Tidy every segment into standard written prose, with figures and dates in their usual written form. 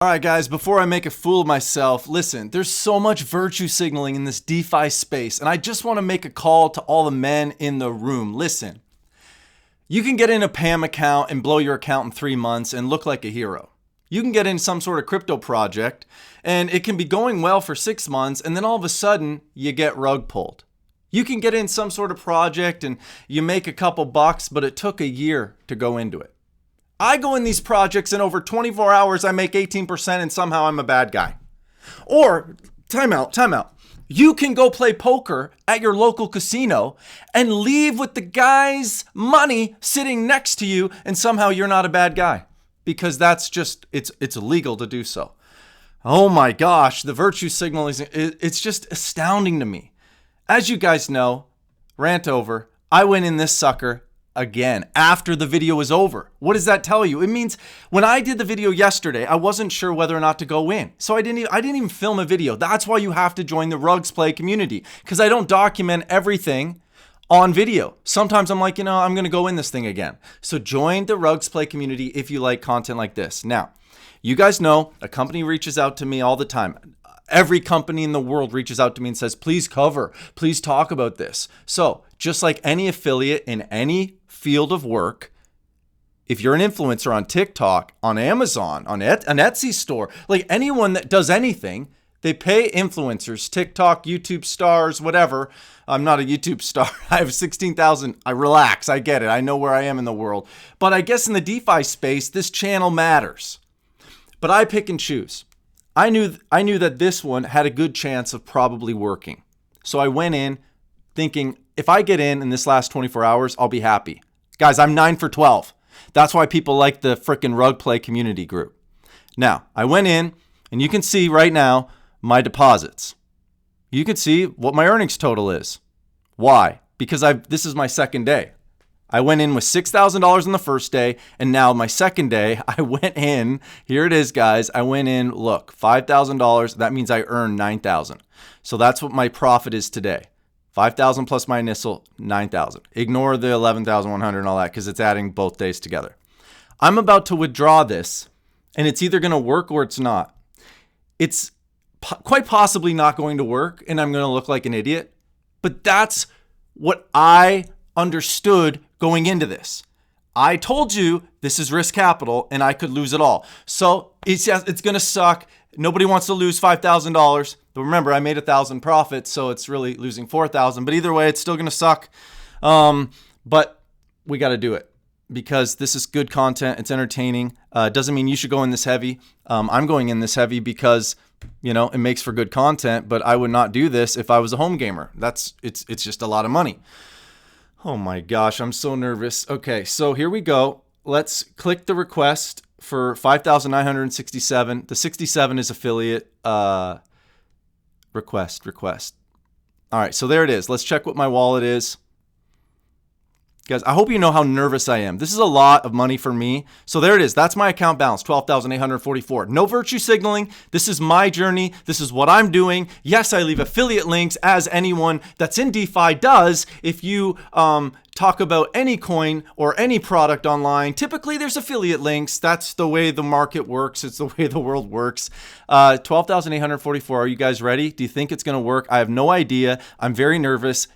All right, guys, before I make a fool of myself, listen, there's so much virtue signaling in this DeFi space, and I just want to make a call to all the men in the room. Listen, you can get in a PAM account and blow your account in 3 months and look like a hero. You can get in some sort of crypto project, and it can be going well for 6 months, and then all of a sudden, you get rug pulled. You can get in some sort of project and you make a couple bucks, but it took a year to go into it. I go in these projects and over 24 hours, I make 18% and somehow I'm a bad guy. Or, time out. You can go play poker at your local casino and leave with the guy's money sitting next to you and somehow you're not a bad guy. Because that's just, it's illegal to do so. Oh my gosh, the virtue signaling, it's just astounding to me. As you guys know, rant over, I went in this sucker again after the video was over. What does that tell you? It means when I did the video yesterday, I wasn't sure whether or not to go in. So I didn't even film a video. That's why you have to join the Rugs Play community, because I don't document everything on video. Sometimes I'm like, I'm going to go in this thing again. So join the Rugs Play community if you like content like this. Now, you guys know a company reaches out to me all the time. Every company in the world reaches out to me and says, please please talk about this. So just like any affiliate in any field of work, if you're an influencer on TikTok, on Amazon, on an Etsy store, like anyone that does anything, they pay influencers, TikTok, YouTube stars, whatever. I'm not a YouTube star. I have 16,000. I relax. I get it. I know where I am in the world. But I guess in the DeFi space, this channel matters. But I pick and choose. I knew that this one had a good chance of probably working. So I went in thinking, if I get in this last 24 hours, I'll be happy. Guys, I'm 9 for 12. That's why people like the frickin' Rug Play community group. Now, I went in, and you can see right now my deposits. You can see what my earnings total is. Why? Because this is my second day. I went in with $6,000 on the first day, and now my second day, I went in, here it is, guys. I went in, look, $5,000. That means I earned $9,000. So that's what my profit is today. 5,000 plus my initial, 9,000. Ignore the 11,100 and all that because it's adding both days together. I'm about to withdraw this, and it's either going to work or it's not. It's quite possibly not going to work, and I'm going to look like an idiot. But that's what I understood going into this. I told you this is risk capital, and I could lose it all. So it's going to suck. Nobody wants to lose $5,000. But remember, I made 1,000 profit, so it's really losing 4,000. But either way, it's still going to suck. But we got to do it because this is good content. It's entertaining. It doesn't mean you should go in this heavy. I'm going in this heavy because it makes for good content. But I would not do this if I was a home gamer. It's just a lot of money. Oh my gosh, I'm so nervous. Okay, so here we go. Let's click the request for 5,967. The 67 is affiliate request. All right, so there it is. Let's check what my wallet is. Guys, I hope you know how nervous I am. This is a lot of money for me. So there it is. That's my account balance, 12,844. No virtue signaling. This is my journey. This is what I'm doing. Yes, I leave affiliate links as anyone that's in DeFi does. If you talk about any coin or any product online, typically there's affiliate links. That's the way the market works. It's the way the world works. 12,844. Are you guys ready? Do you think it's going to work? I have no idea. I'm very nervous.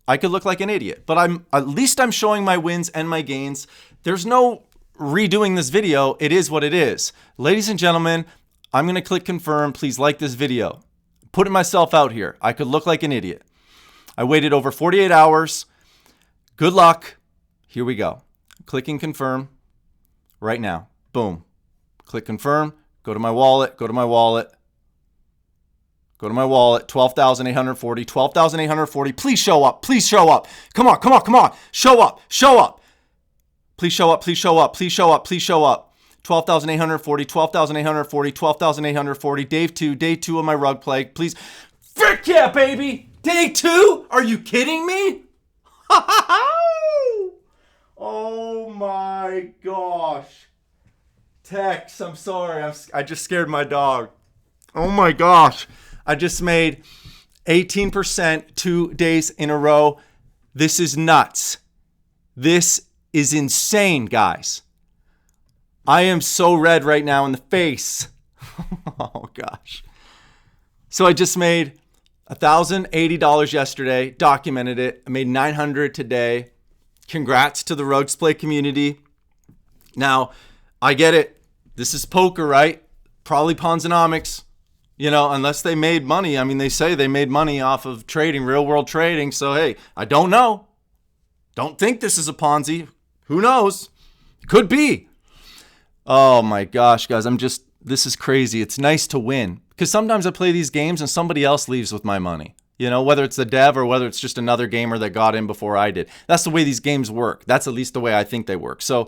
I could look like an idiot, but at least I'm showing my wins and my gains. There's no redoing this video. It is what it is. Ladies and gentlemen, I'm going to click confirm. Please like this video. Putting myself out here. I could look like an idiot. I waited over 48 hours. Good luck. Here we go. Clicking confirm right now. Boom. Click confirm. Go to my wallet. 12,840, 12,840. Please show up. Come on. Show up. Please show up. 12,840, 12,840. Day two of my rug play. Please. Frick yeah, baby. Day 2? Are you kidding me? Oh my gosh. Tex, I'm sorry. I just scared my dog. Oh my gosh. I just made 18% 2 days in a row. This is nuts. This is insane, guys. I am so red right now in the face. Oh gosh. So I just made $1,080 yesterday, documented it. I made $900 today. Congrats to the Rugs Play community. Now, I get it. This is poker, right? Probably Ponzonomics. You know, unless they made money. I mean, they say they made money off of trading, real world trading. So, hey, I don't know. Don't think this is a Ponzi. Who knows? Could be. Oh my gosh, guys. This is crazy. It's nice to win. Because sometimes I play these games and somebody else leaves with my money. You know, whether it's the dev or whether it's just another gamer that got in before I did. That's the way these games work. That's at least the way I think they work. So,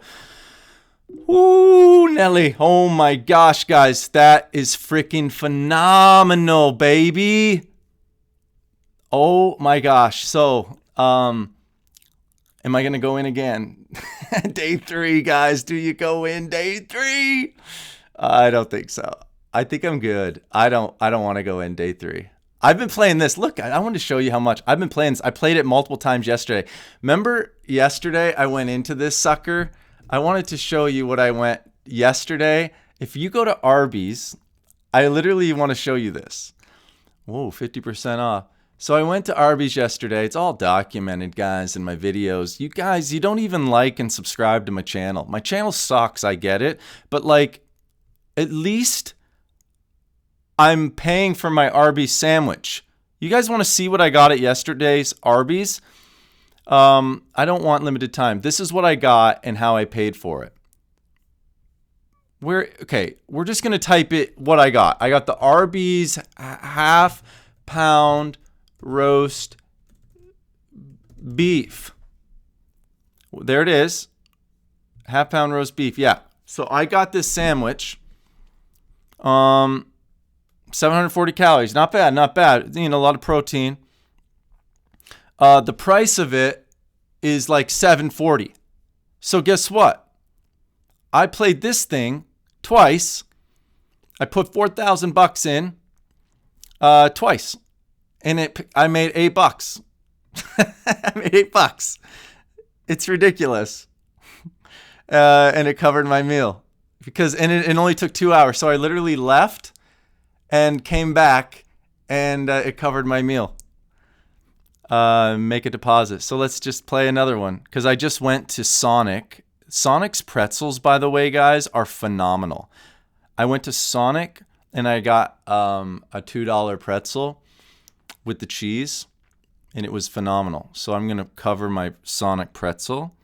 ooh, Nelly. Oh my gosh, guys. That is freaking phenomenal, baby. Oh my gosh. So, am I going to go in again? Day 3, guys. Do you go in day 3? I don't think so. I think I'm good. I don't want to go in day 3. I've been playing this. Look, I wanted to show you how much I've been playing this. I played it multiple times yesterday. Remember yesterday I went into this sucker? I wanted to show you what I went yesterday. If you go to Arby's, I literally want to show you this. Whoa, 50% off. So I went to Arby's yesterday. It's all documented, guys, in my videos. You guys, you don't even like and subscribe to my channel. My channel sucks, I get it. But like, at least I'm paying for my Arby's sandwich. You guys want to see what I got at yesterday's Arby's? I don't want limited time. This is what I got and how I paid for it. We're just going to type it what I got. I got the Arby's half-pound roast beef. There it is. Half-pound roast beef. Yeah. So I got this sandwich. 740 calories. Not bad, not bad. You know, a lot of protein. The price of it is like $7.40. So guess what? I played this thing twice. I put $4,000 in twice. And I made $8. I made $8. It's ridiculous. And it covered my meal. And it only took 2 hours. So I literally left and came back, and it covered my meal. Make a deposit. So let's just play another one, because I just went to Sonic. Sonic's pretzels, by the way, guys, are phenomenal. I went to Sonic, and I got a $2 pretzel with the cheese, and it was phenomenal. So I'm going to cover my Sonic pretzel.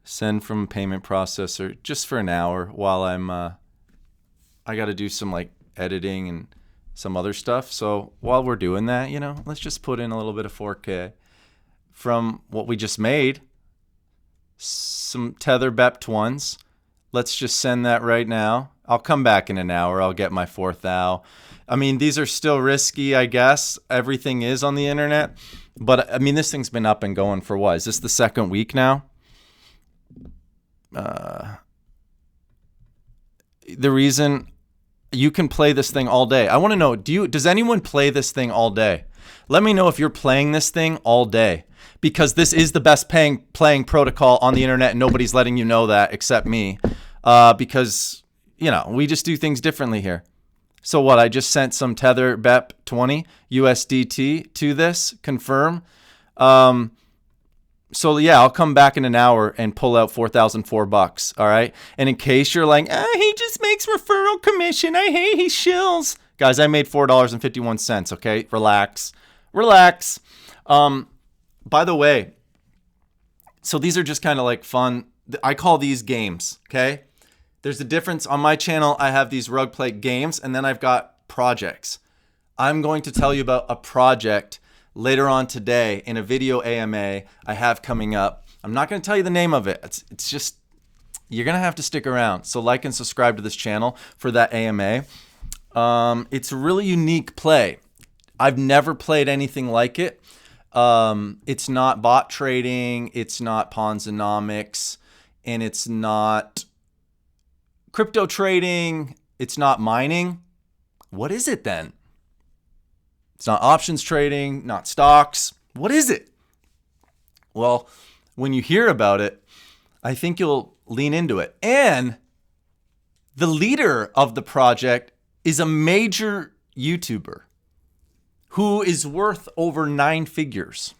Send from payment processor just for an hour while I got to do some like editing and some other stuff. So while we're doing that, you know, let's just put in a little bit of 4K from what we just made. Some Tether BEPT ones. Let's just send that right now. I'll come back in an hour. I'll get my 4,000. I mean, these are still risky, I guess. Everything is on the internet. But I mean, this thing's been up and going for what? Is this the second week now? The reason you can play this thing all day. I want to know, does anyone play this thing all day? Let me know if you're playing this thing all day, because this is the best playing protocol on the internet, and nobody's letting you know that except me, because, you know, we just do things differently here. So what? I just sent some Tether BEP 20 USDT to this. Confirm. So yeah, I'll come back in an hour and pull out $4,004. All right. And in case you're like, he just makes referral commission. I hate he shills. Guys, I made $4.51. Okay. Relax. By the way, so these are just kind of like fun. I call these games. Okay. There's a difference. On my channel, I have these rug play games, and then I've got projects. I'm going to tell you about a project later on today in a video AMA I have coming up. I'm not going to tell you the name of it. It's just, you're going to have to stick around. So like and subscribe to this channel for that AMA. It's a really unique play. I've never played anything like it. It's not bot trading. It's not Ponzonomics. And it's not crypto trading. It's not mining. What is it then? It's not options trading, not stocks. What is it? Well, when you hear about it, I think you'll lean into it. And The leader of the project is a major YouTuber who is worth over 9 figures.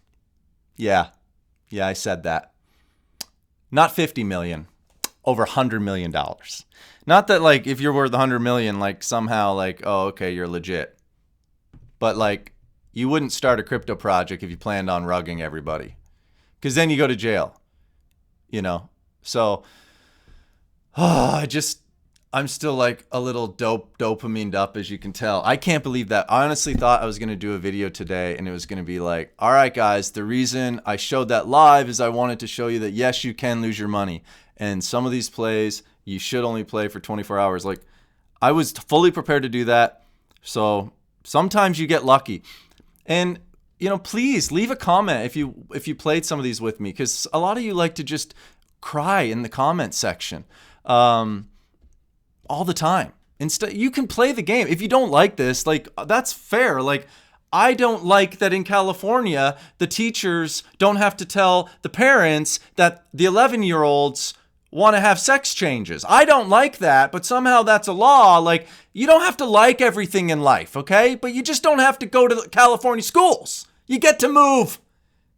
Yeah, I said that. Not 50 million, over $100 million. Not that like if you're worth 100 million, like somehow like, oh, okay, you're legit. But like you wouldn't start a crypto project if you planned on rugging everybody, because then you go to jail, you know? So I'm still like a little dopamined up, as you can tell. I can't believe that. I honestly thought I was going to do a video today and it was going to be like, all right, guys, the reason I showed that live is I wanted to show you that, yes, you can lose your money. And some of these plays, you should only play for 24 hours. Like, I was fully prepared to do that. So sometimes you get lucky. And, you know, please leave a comment if you played some of these with me, because a lot of you like to just cry in the comment section. All the time. Instead, you can play the game. If you don't like this, like, that's fair. Like, I don't like that in California, the teachers don't have to tell the parents that the 11-year-olds want to have sex changes. I don't like that, but somehow that's a law. Like, you don't have to like everything in life, okay? But you just don't have to go to the California schools. You get to move.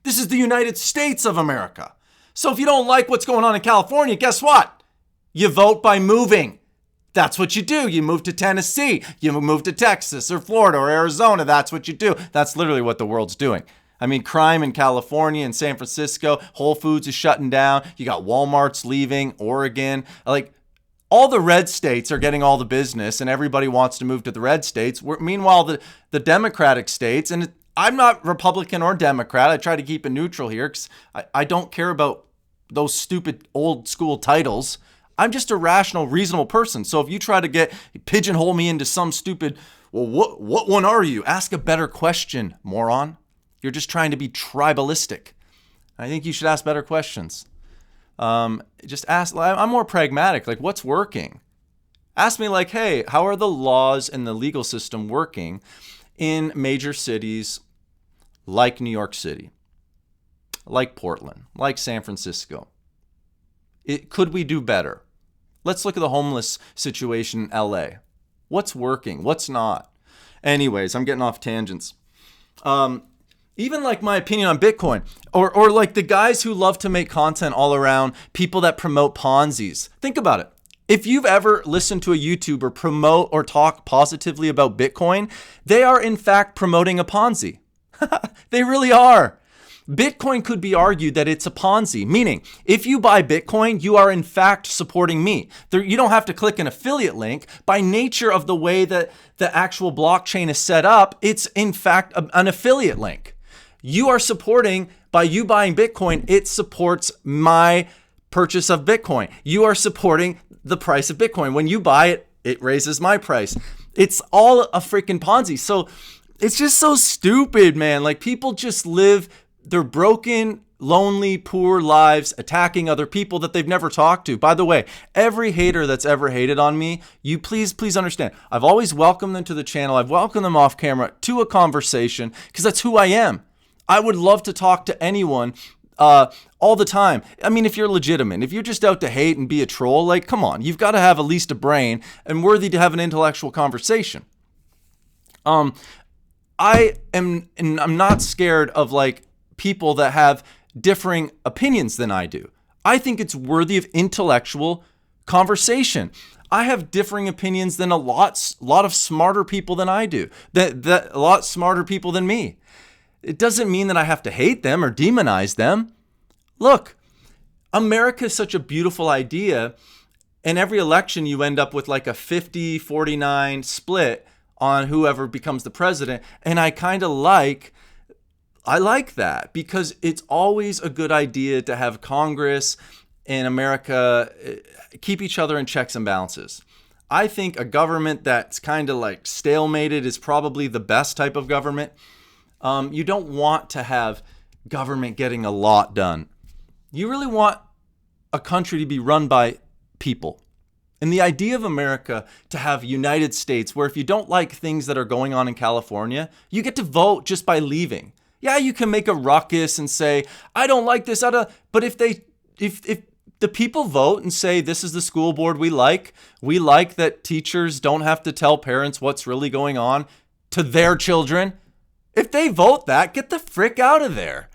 This is the United States of America. So if you don't like what's going on in California, guess what? You vote by moving. That's what you do. You move to Tennessee, you move to Texas or Florida or Arizona. That's what you do. That's literally what the world's doing. I mean, crime in California and San Francisco, Whole Foods is shutting down. You got Walmart's leaving, Oregon. Like, all the red states are getting all the business and everybody wants to move to the red states. Meanwhile, the Democratic states, and I'm not Republican or Democrat. I try to keep it neutral here because I don't care about those stupid old school titles. I'm just a rational, reasonable person. So if you try to pigeonhole me into some stupid, well, what one are you? Ask a better question, moron. You're just trying to be tribalistic. I think you should ask better questions. Just ask. I'm more pragmatic. Like, what's working? Ask me like, hey, how are the laws and the legal system working in major cities like New York City, like Portland, like San Francisco? Could we do better? Let's look at the homeless situation in LA. What's working? What's not? Anyways, I'm getting off tangents. Even like my opinion on Bitcoin, or like the guys who love to make content all around people that promote Ponzi's. Think about it. If you've ever listened to a YouTuber promote or talk positively about Bitcoin, they are in fact promoting a Ponzi. They really are. Bitcoin could be argued that it's a Ponzi, meaning if you buy Bitcoin, you are in fact supporting me. You don't have to click an affiliate link. By nature of the way that the actual blockchain is set up, it's in fact an affiliate link. You are supporting, by you buying Bitcoin, it supports my purchase of Bitcoin. You are supporting the price of Bitcoin. When you buy it, it raises my price. It's all a freaking Ponzi. So it's just so stupid, man. Like, people just live their broken, lonely, poor lives attacking other people that they've never talked to. By the way, every hater that's ever hated on me, you please understand. I've always welcomed them to the channel. I've welcomed them off camera to a conversation because that's who I am. I would love to talk to anyone all the time. I mean, if you're legitimate, if you're just out to hate and be a troll, like, come on, you've got to have at least a brain and worthy to have an intellectual conversation. I'm not scared of like people that have differing opinions than I do. I think it's worthy of intellectual conversation. I have differing opinions than a lot of smarter people than I do, that a lot smarter people than me. It doesn't mean that I have to hate them or demonize them. Look, America is such a beautiful idea. In every election, you end up with like a 50-49 split on whoever becomes the president. And I like that because it's always a good idea to have Congress and America keep each other in checks and balances. I think a government that's kind of like stalemated is probably the best type of government. You don't want to have government getting a lot done. You really want a country to be run by people. And the idea of America to have United States where if you don't like things that are going on in California, you get to vote just by leaving. Yeah, you can make a ruckus and say, I don't like this. But if the people vote and say, this is the school board we like. We like that teachers don't have to tell parents what's really going on to their children. If they vote that, get the frick out of there.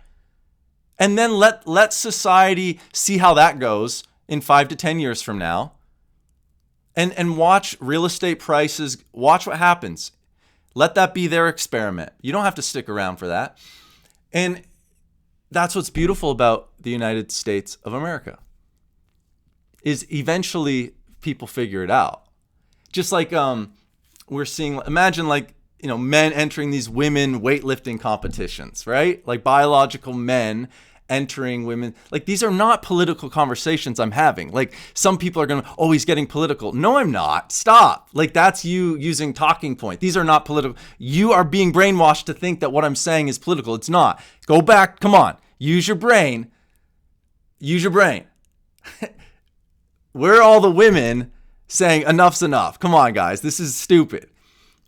And then let society see how that goes in 5 to 10 years from now. And watch real estate prices, watch what happens. Let that be their experiment. You don't have to stick around for that. And that's what's beautiful about the United States of America, is eventually people figure it out. Just like we're seeing, imagine like, men entering these women weightlifting competitions, right? Like biological men entering women. Like, these are not political conversations I'm having. Like, some people are going to, oh, he's getting political. No, I'm not. Stop. Like, that's you using talking point. These are not political. You are being brainwashed to think that what I'm saying is political. It's not. Go back. Come on. Use your brain. Use your brain. Where are all the women saying enough's enough? Come on, guys. This is stupid.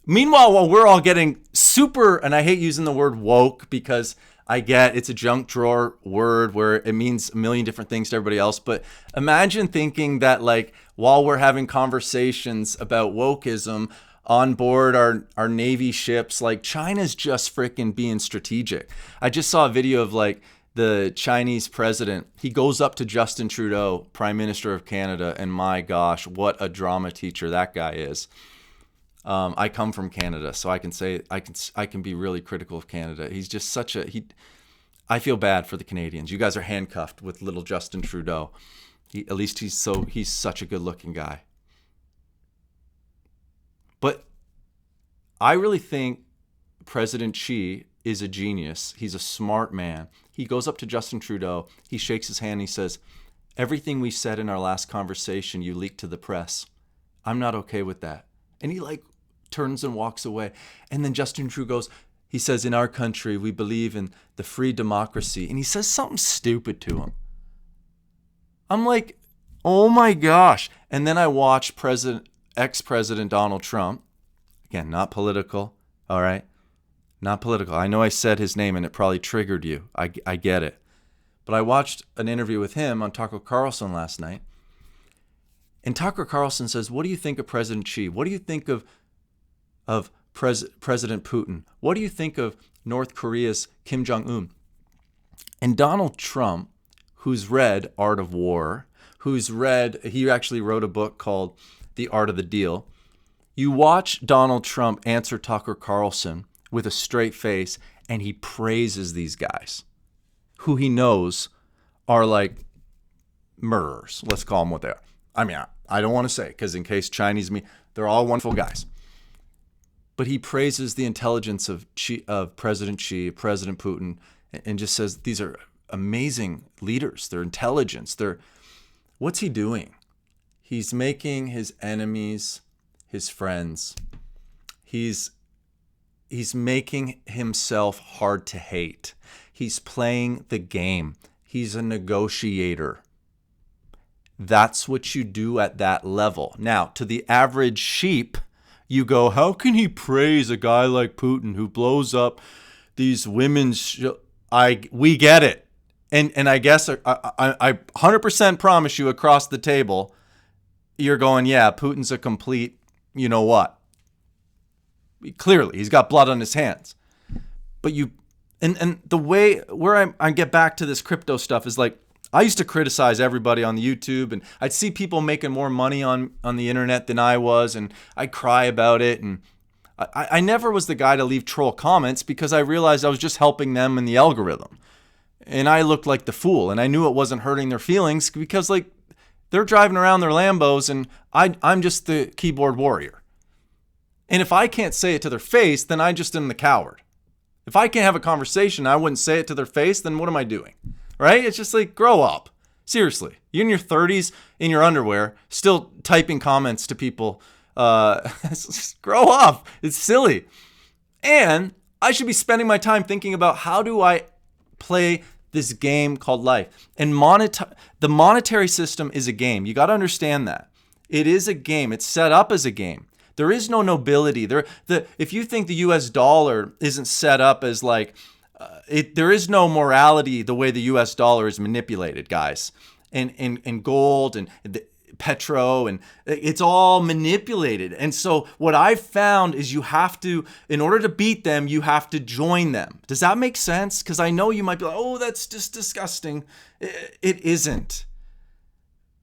Meanwhile, while we're all getting super, and I hate using the word woke because I get it's a junk drawer word where it means a million different things to everybody else. But imagine thinking that, like, while we're having conversations about wokeism on board our Navy ships, like, China's just freaking being strategic. I just saw a video of like the Chinese president. He goes up to Justin Trudeau, Prime Minister of Canada, and my gosh, what a drama teacher that guy is. I come from Canada, so I can say I can be really critical of Canada. He's just such a I feel bad for the Canadians. You guys are handcuffed with little Justin Trudeau. At least he's such a good-looking guy. But I really think President Xi is a genius. He's a smart man. He goes up to Justin Trudeau. He shakes his hand. He says, "Everything we said in our last conversation, you leaked to the press. I'm not okay with that." And he turns and walks away. And then Justin Trudeau goes, he says, "In our country, we believe in the free democracy." And he says something stupid to him. I'm like, oh my gosh. And then I watch ex-President Donald Trump. Again, not political. All right. Not political. I know I said his name and it probably triggered you. I get it. But I watched an interview with him on Tucker Carlson last night. And Tucker Carlson says, "What do you think of President Xi? What do you think of President Putin? What do you think of North Korea's Kim Jong-un?" And Donald Trump, who's read Art of War, he actually wrote a book called The Art of the Deal. You watch Donald Trump answer Tucker Carlson with a straight face, and he praises these guys who he knows are like murderers. Let's call them what they are. I mean, I don't want to say, because in case Chinese they're all wonderful guys. But he praises the intelligence of President Xi, President Putin, and just says these are amazing leaders. Their intelligence. What's he doing? He's making his enemies his friends. He's making himself hard to hate. He's playing the game. He's a negotiator. That's what you do at that level. Now, to the average sheep, you go, how can he praise a guy like Putin who blows up these women's... We get it. And I guess I 100% promise you across the table, you're going, yeah, Putin's a complete, you know what? Clearly, he's got blood on his hands. But and the way where I get back to this crypto stuff is like, I used to criticize everybody on the YouTube, and I'd see people making more money on the internet than I was, and I'd cry about it. And I never was the guy to leave troll comments because I realized I was just helping them in the algorithm. And I looked like the fool, and I knew it wasn't hurting their feelings because, like, they're driving around their Lambos, and I'm just the keyboard warrior. And if I can't say it to their face, then I just am the coward. If I can't have a conversation, I wouldn't say it to their face, then what am I doing? Right? It's just like, grow up. Seriously. You're in your 30s in your underwear, still typing comments to people. Grow up. It's silly. And I should be spending my time thinking about how do I play this game called life. And the monetary system is a game. You got to understand that. It is a game. It's set up as a game. There is no nobility. If you think the US dollar isn't set up as like, there is no morality the way the US dollar is manipulated, guys. and gold and petro, and it's all manipulated. And so what I've found is you have to, in order to beat them, you have to join them. Does that make sense? Because I know you might be like, oh, that's just disgusting. It isn't.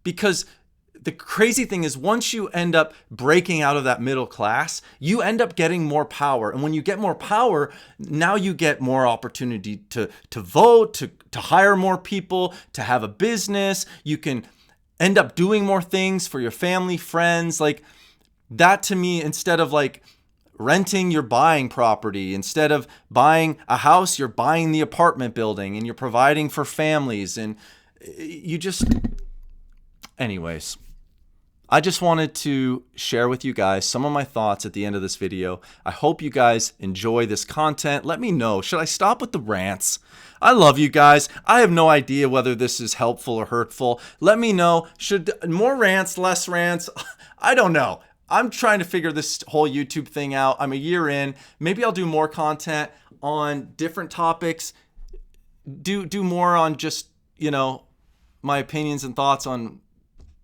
Because the crazy thing is, once you end up breaking out of that middle class, you end up getting more power. And when you get more power, now you get more opportunity to vote, to hire more people, to have a business. You can end up doing more things for your family, friends. Like that to me, instead of like renting, you're buying property. Instead of buying a house, you're buying the apartment building, and you're providing for families. And you just, anyways, I just wanted to share with you guys some of my thoughts at the end of this video. I hope you guys enjoy this content. Let me know, should I stop with the rants? I love you guys. I have no idea whether this is helpful or hurtful. Let me know, should more rants, less rants? I don't know. I'm trying to figure this whole YouTube thing out. I'm a year in. Maybe I'll do more content on different topics. Do more on just, my opinions and thoughts on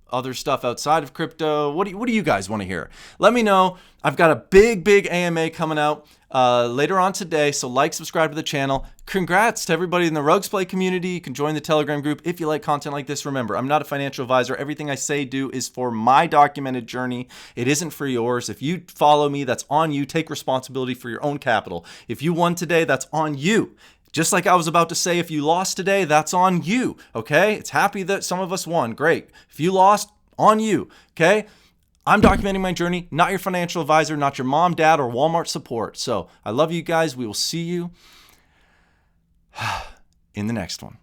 other stuff outside of crypto. What do you guys want to hear? Let me know. I've got a big AMA coming out later on today, so like, subscribe to the channel. Congrats to everybody in the Rogues Play community. You can join the Telegram group if you like content like this. Remember, I'm not a financial advisor. Everything I say, do is for my documented journey. It isn't for yours. If you follow me, that's on you. Take responsibility for your own capital. If you won today, that's on you. Just like I was about to say, if you lost today, that's on you, okay? It's happy that some of us won. Great. If you lost, on you, okay? I'm documenting my journey, not your financial advisor, not your mom, dad, or Walmart support. So I love you guys. We will see you in the next one.